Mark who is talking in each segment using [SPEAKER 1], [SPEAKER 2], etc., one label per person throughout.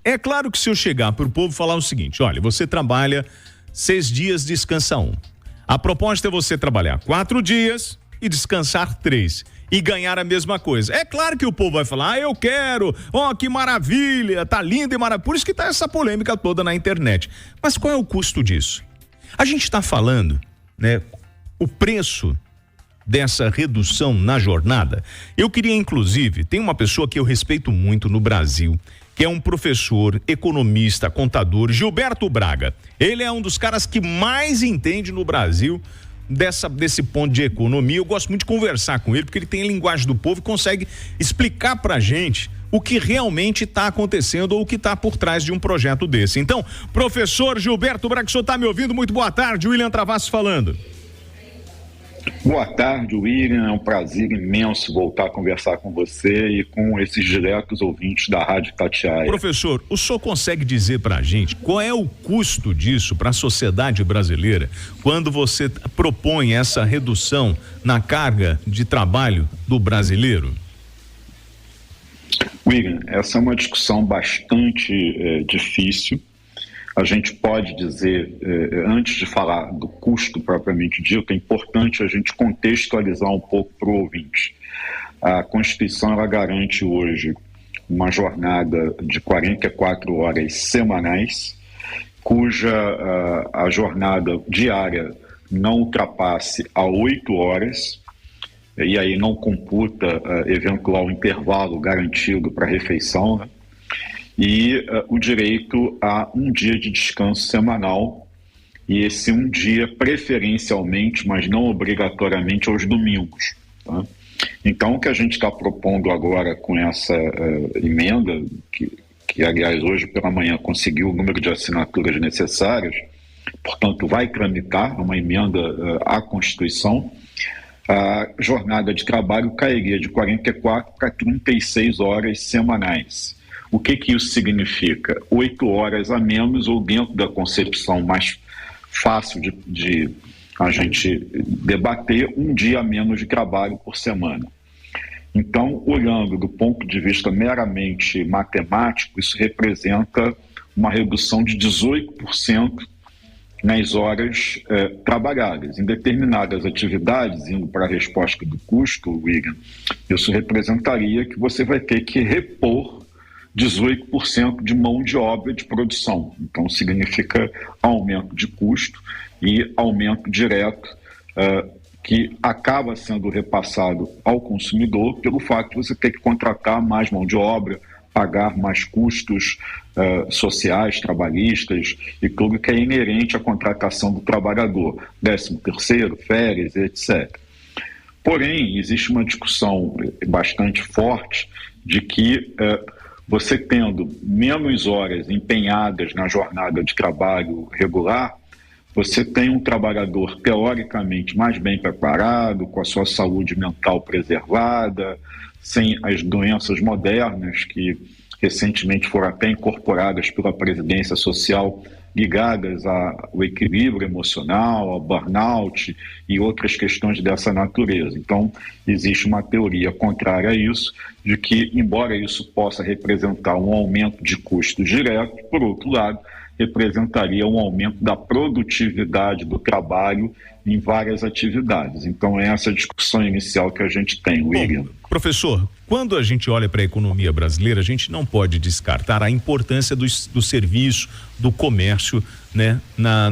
[SPEAKER 1] É claro que se eu chegar para o povo falar o seguinte, olha, você trabalha 6 dias, descansa 1. A proposta é você trabalhar 4 dias e descansar 3 e ganhar a mesma coisa. É claro que o povo vai falar, eu quero, que maravilha, tá lindo e maravilhoso. Por isso que tá essa polêmica toda na internet. Mas qual é o custo disso? A gente está falando, né, o preço dessa redução na jornada. Eu queria, inclusive, tem uma pessoa que eu respeito muito no Brasil, que é um professor, economista, contador, Gilberto Braga. Ele é um dos caras que mais entende no Brasil desse ponto de economia. Eu gosto muito de conversar com ele, porque ele tem a linguagem do povo e consegue explicar pra gente o que realmente está acontecendo ou o que está por trás de um projeto desse. Então, professor Gilberto Braga, o senhor está me ouvindo? Muito boa tarde, William Travassos falando.
[SPEAKER 2] Boa tarde, William. É um prazer imenso voltar a conversar com você e com esses diretos ouvintes da Rádio Itatiaia.
[SPEAKER 1] Professor, o senhor consegue dizer para a gente qual é o custo disso para a sociedade brasileira quando você propõe essa redução na carga de trabalho do brasileiro?
[SPEAKER 2] William, essa é uma discussão bastante difícil. A gente pode dizer, antes de falar do custo propriamente dito, é importante a gente contextualizar um pouco para o ouvinte. A Constituição ela garante hoje uma jornada de 44 horas semanais, cuja a jornada diária não ultrapasse a 8 horas, e aí não computa eventual intervalo garantido para refeição, né? E o direito a um dia de descanso semanal, e esse um dia preferencialmente, mas não obrigatoriamente, aos domingos. Tá? Então, o que a gente está propondo agora com essa emenda, que aliás hoje pela manhã conseguiu o número de assinaturas necessárias, portanto vai tramitar uma emenda à Constituição, a jornada de trabalho cairia de 44 para 36 horas semanais. O que isso significa? 8 horas a menos, ou dentro da concepção mais fácil de a gente debater, um dia a menos de trabalho por semana. Então, olhando do ponto de vista meramente matemático, isso representa uma redução de 18% nas horas trabalhadas. Em determinadas atividades, indo para a resposta do custo, William, isso representaria que você vai ter que repor 18% de mão de obra de produção. Então, significa aumento de custo e aumento direto que acaba sendo repassado ao consumidor pelo fato de você ter que contratar mais mão de obra, pagar mais custos sociais, trabalhistas e tudo que é inerente à contratação do trabalhador, 13º, férias, etc. Porém, existe uma discussão bastante forte de que você tendo menos horas empenhadas na jornada de trabalho regular, você tem um trabalhador teoricamente mais bem preparado, com a sua saúde mental preservada, sem as doenças modernas que recentemente foram até incorporadas pela previdência social, ligadas ao equilíbrio emocional, ao burnout e outras questões dessa natureza. Então, existe uma teoria contrária a isso, de que, embora isso possa representar um aumento de custo direto, por outro lado, representaria um aumento da produtividade do trabalho em várias atividades. Então, é essa discussão inicial que a gente tem, William.
[SPEAKER 1] Bom, professor, quando a gente olha para a economia brasileira, a gente não pode descartar a importância do serviço, do comércio, né,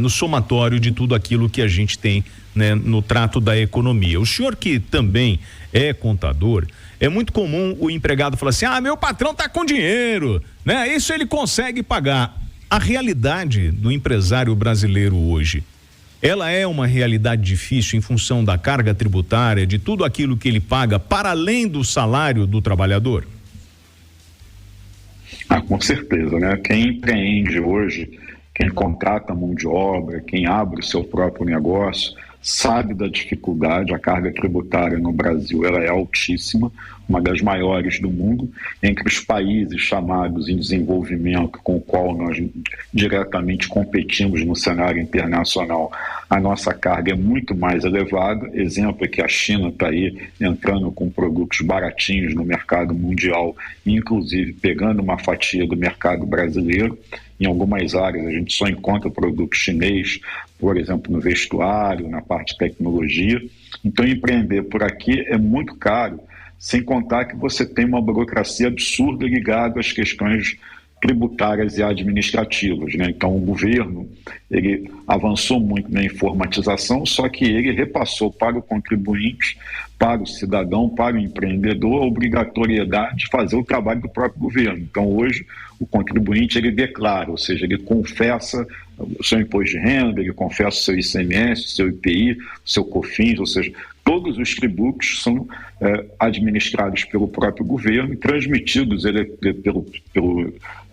[SPEAKER 1] no somatório de tudo aquilo que a gente tem, né, no trato da economia. O senhor que também é contador, é muito comum o empregado falar assim, meu patrão tá com dinheiro, né? Isso ele consegue pagar. A realidade do empresário brasileiro hoje, ela é uma realidade difícil em função da carga tributária, de tudo aquilo que ele paga para além do salário do trabalhador?
[SPEAKER 2] Com certeza, né? Quem empreende hoje, quem contrata mão de obra, quem abre o seu próprio negócio, sabe da dificuldade. A carga tributária no Brasil ela é altíssima, uma das maiores do mundo. Entre os países chamados em desenvolvimento com o qual nós diretamente competimos no cenário internacional, a nossa carga é muito mais elevada. Exemplo é que a China está aí entrando com produtos baratinhos no mercado mundial, inclusive pegando uma fatia do mercado brasileiro. Em algumas áreas a gente só encontra produto chinês, por exemplo, no vestuário, na parte de tecnologia. Então, empreender por aqui é muito caro, sem contar que você tem uma burocracia absurda ligada às questões tributárias e administrativas, né? Então, o governo ele avançou muito na informatização, só que ele repassou para o contribuinte, para o cidadão, para o empreendedor, a obrigatoriedade de fazer o trabalho do próprio governo. Então, hoje, o contribuinte ele declara, ou seja, ele confessa o seu imposto de renda, ele confessa o seu ICMS, o seu IPI, o seu COFINS, ou seja, todos os tributos são administrados pelo próprio governo e transmitidos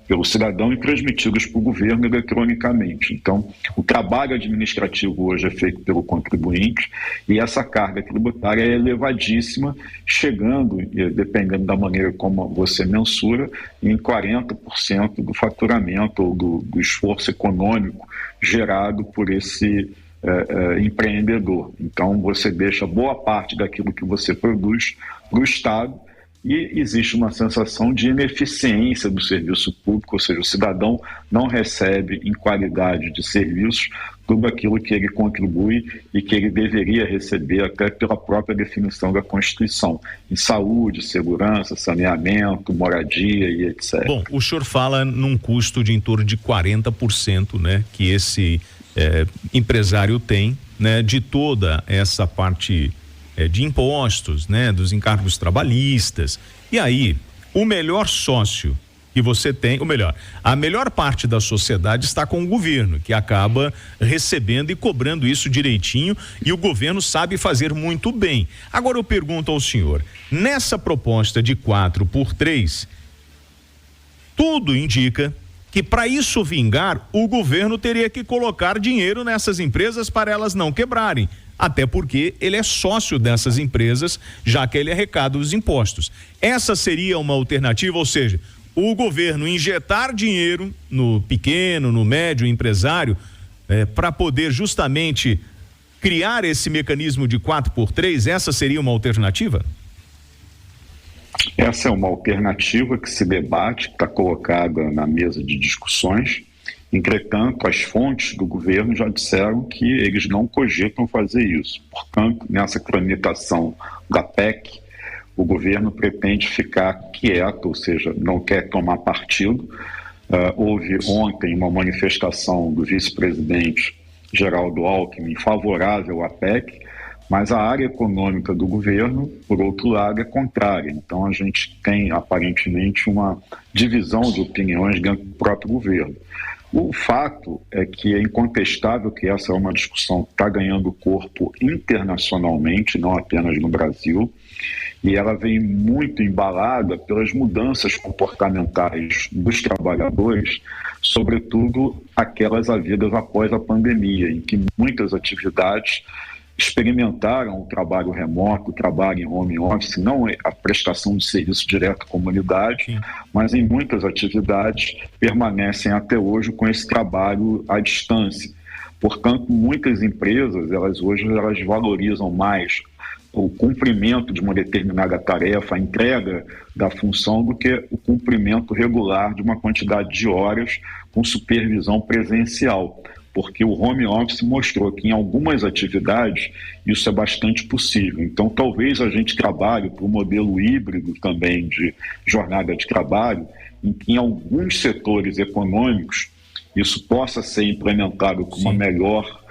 [SPEAKER 2] pelo cidadão e transmitidos para o governo eletronicamente. Então, o trabalho administrativo hoje é feito pelo contribuinte e essa carga tributária é elevadíssima, chegando, dependendo da maneira como você mensura, em 40% do faturamento ou do esforço econômico gerado por esse empreendedor. Então, você deixa boa parte daquilo que você produz para o Estado e existe uma sensação de ineficiência do serviço público, ou seja, o cidadão não recebe em qualidade de serviços tudo aquilo que ele contribui e que ele deveria receber até pela própria definição da Constituição, em saúde, segurança, saneamento, moradia e etc.
[SPEAKER 1] Bom, o senhor fala num custo de em torno de 40%, né, que esse empresário tem, né, de toda essa parte de impostos, né, dos encargos trabalhistas. E aí, o melhor sócio que você tem, ou melhor, a melhor parte da sociedade está com o governo, que acaba recebendo e cobrando isso direitinho, e o governo sabe fazer muito bem. Agora eu pergunto ao senhor, nessa proposta de 4x3, tudo indica que para isso vingar, o governo teria que colocar dinheiro nessas empresas para elas não quebrarem. Até porque ele é sócio dessas empresas, já que ele arrecada os impostos. Essa seria uma alternativa, ou seja, o governo injetar dinheiro no pequeno, no médio empresário, para poder justamente criar esse mecanismo de 4x3, essa seria uma alternativa?
[SPEAKER 2] Essa é uma alternativa que se debate, que está colocada na mesa de discussões. Entretanto, as fontes do governo já disseram que eles não cogitam fazer isso. Portanto, nessa tramitação da PEC, o governo pretende ficar quieto, ou seja, não quer tomar partido. Houve ontem uma manifestação do vice-presidente Geraldo Alckmin favorável à PEC, mas a área econômica do governo, por outro lado, é contrária. Então, a gente tem, aparentemente, uma divisão de opiniões dentro do próprio governo. O fato é que é incontestável que essa é uma discussão que está ganhando corpo internacionalmente, não apenas no Brasil, e ela vem muito embalada pelas mudanças comportamentais dos trabalhadores, sobretudo aquelas havidas após a pandemia, em que muitas atividades experimentaram o trabalho remoto, o trabalho em home office, não a prestação de serviço direto à comunidade, sim, mas em muitas atividades permanecem até hoje com esse trabalho à distância. Portanto, muitas empresas, elas valorizam mais o cumprimento de uma determinada tarefa, a entrega da função, do que o cumprimento regular de uma quantidade de horas com supervisão presencial. Porque o home office mostrou que em algumas atividades isso é bastante possível. Então, talvez a gente trabalhe para um modelo híbrido também de jornada de trabalho, em que em alguns setores econômicos isso possa ser implementado com uma melhor,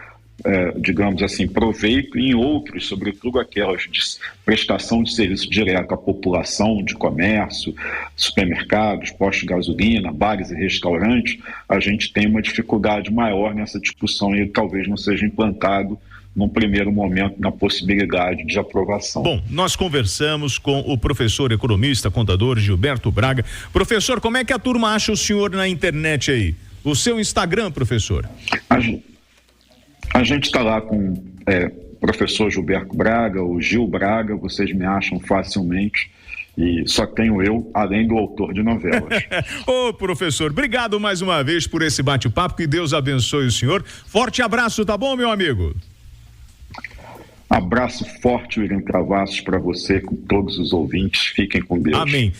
[SPEAKER 2] digamos assim, proveito, e em outros, sobretudo aquelas de prestação de serviço direto à população, de comércio, supermercados, postos de gasolina, bares e restaurantes, a gente tem uma dificuldade maior nessa discussão e ele talvez não seja implantado num primeiro momento na possibilidade de aprovação.
[SPEAKER 1] Bom, nós conversamos com o professor economista, contador Gilberto Braga. Professor, como é que a turma acha o senhor na internet aí? O seu Instagram, professor?
[SPEAKER 2] A gente está lá com professor Gilberto Braga, o Gil Braga, vocês me acham facilmente. E só tenho eu, além do autor de novelas.
[SPEAKER 1] Ô, professor, obrigado mais uma vez por esse bate-papo, que Deus abençoe o senhor. Forte abraço, tá bom, meu amigo?
[SPEAKER 2] Abraço forte, William Travassos, para você, com todos os ouvintes. Fiquem com Deus.
[SPEAKER 1] Amém.